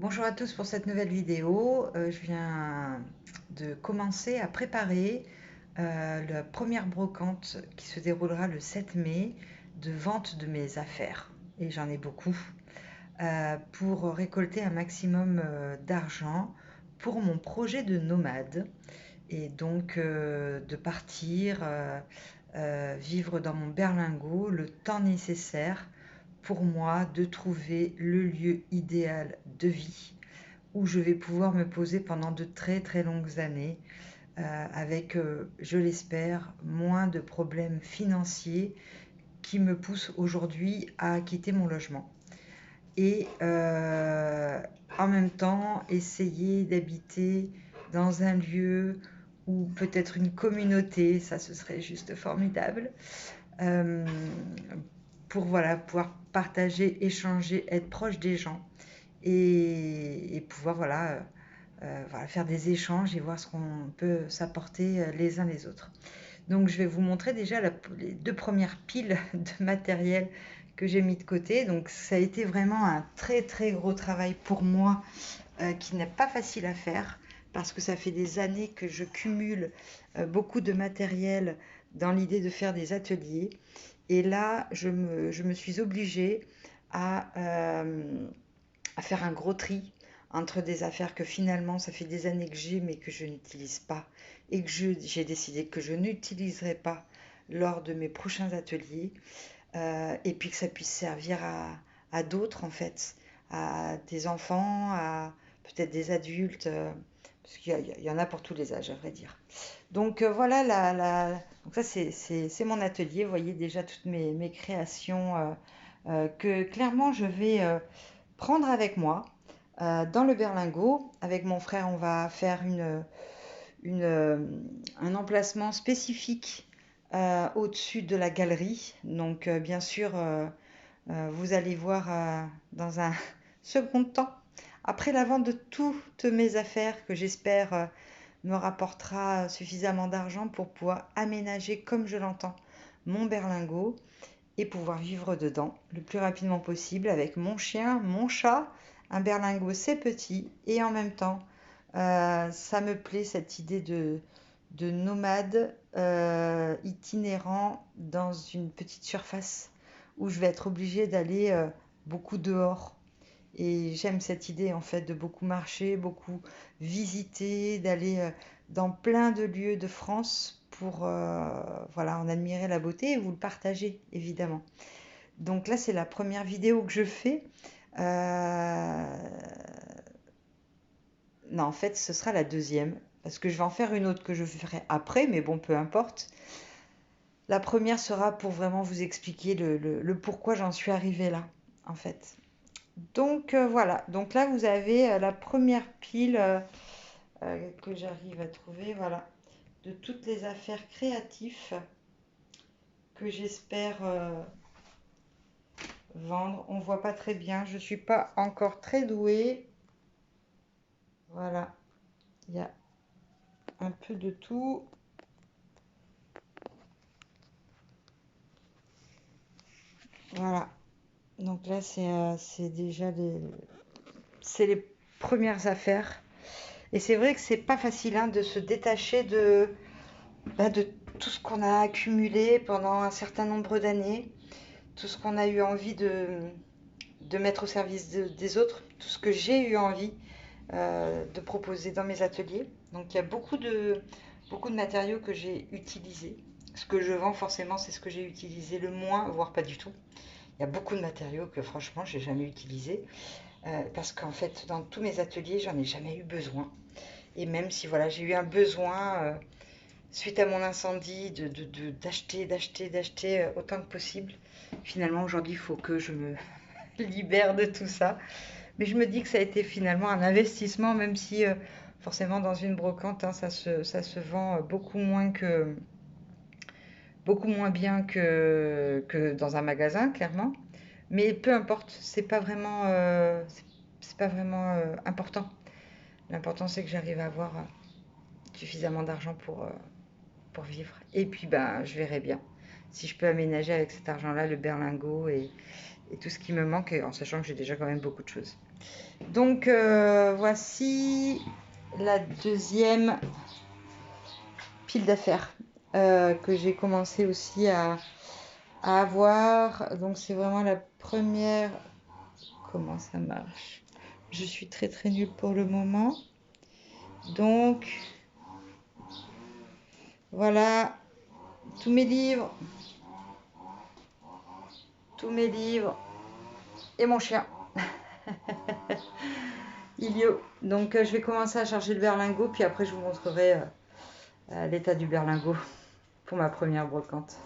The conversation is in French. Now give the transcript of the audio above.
Bonjour à tous pour cette nouvelle vidéo. Je viens de commencer à préparer la première brocante qui se déroulera le 7 mai de vente de mes affaires. Et j'en ai beaucoup pour récolter un maximum d'argent pour mon projet de nomade. Et donc de partir vivre dans mon berlingot le temps nécessaire pour moi de trouver le lieu idéal de vie où je vais pouvoir me poser pendant de très très longues années avec, je l'espère, moins de problèmes financiers qui me poussent aujourd'hui à quitter mon logement. Et en même temps, essayer d'habiter dans un lieu ou peut-être une communauté, ça ce serait juste formidable, euh, pour voilà, pouvoir partager, échanger, être proche des gens et pouvoir voilà, faire des échanges et voir ce qu'on peut s'apporter les uns les autres. Donc je vais vous montrer déjà les deux premières piles de matériel que j'ai mis de côté. Donc ça a été vraiment un très très gros travail pour moi qui n'est pas facile à faire parce que ça fait des années que je cumule beaucoup de matériel dans l'idée de faire des ateliers. Et là, je me suis obligée à, euh, à faire un gros tri entre des affaires que finalement ça fait des années que j'ai mais que je n'utilise pas et que j'ai décidé que je n'utiliserai pas lors de mes prochains ateliers et puis que ça puisse servir à d'autres en fait, à des enfants, à peut-être des adultes, parce qu'il y en a pour tous les âges à vrai dire. Donc voilà, donc ça c'est mon atelier, vous voyez déjà toutes mes créations que clairement je vais prendre avec moi dans le berlingot. Avec mon frère, on va faire un emplacement spécifique au-dessus de la galerie. Donc, bien sûr, vous allez voir dans un second temps, après la vente de toutes mes affaires, que j'espère me rapportera suffisamment d'argent pour pouvoir aménager comme je l'entends mon berlingot et pouvoir vivre dedans le plus rapidement possible avec mon chien, mon chat. Un berlingot, c'est petit et en même temps, ça me plaît cette idée de nomade itinérant dans une petite surface où je vais être obligée d'aller beaucoup dehors. Et j'aime cette idée en fait de beaucoup marcher, beaucoup visiter, d'aller dans plein de lieux de France pour voilà, en admirer la beauté et vous le partager évidemment. Donc là c'est la première vidéo que je fais. Euh, Non, en fait ce sera la deuxième parce que je vais en faire une autre que je ferai après, mais bon peu importe. La première sera pour vraiment vous expliquer le pourquoi j'en suis arrivée là en fait. Donc voilà, donc là vous avez la première pile que j'arrive à trouver, voilà, de toutes les affaires créatives que j'espère vendre. On voit pas très bien, je suis pas encore très douée. Voilà, il y a un peu de tout. Voilà, donc là c'est déjà les premières affaires. Et c'est vrai que c'est pas facile hein, de se détacher de tout ce qu'on a accumulé pendant un certain nombre d'années, tout ce qu'on a eu envie de mettre au service des autres, tout ce que j'ai eu envie de proposer dans mes ateliers. Donc il y a beaucoup de matériaux que j'ai utilisés. Ce que je vends forcément, c'est ce que j'ai utilisé le moins, voire pas du tout. Il y a beaucoup de matériaux que franchement, j'ai jamais utilisés parce qu'en fait, dans tous mes ateliers, j'en ai jamais eu besoin. Et même si voilà, j'ai eu un besoin suite à mon incendie d'acheter autant que possible, finalement aujourd'hui, il faut que je me libère de tout ça. Mais je me dis que ça a été finalement un investissement, même si forcément dans une brocante, hein, ça se vend beaucoup moins bien que dans un magasin, clairement. Mais peu importe, c'est pas vraiment important. L'important c'est que j'arrive à avoir suffisamment d'argent pour vivre. Et puis ben, je verrai bien si je peux aménager avec cet argent-là le berlingot et tout ce qui me manque, en sachant que j'ai déjà quand même beaucoup de choses. Donc voici la deuxième pile d'affaires que j'ai commencé aussi à avoir. Donc c'est vraiment la première. Comment ça marche? Je suis très très nulle pour le moment. Donc voilà tous mes livres et mon chien. Ilio. Donc je vais commencer à charger le berlingot, puis après je vous montrerai l'état du berlingot pour ma première brocante.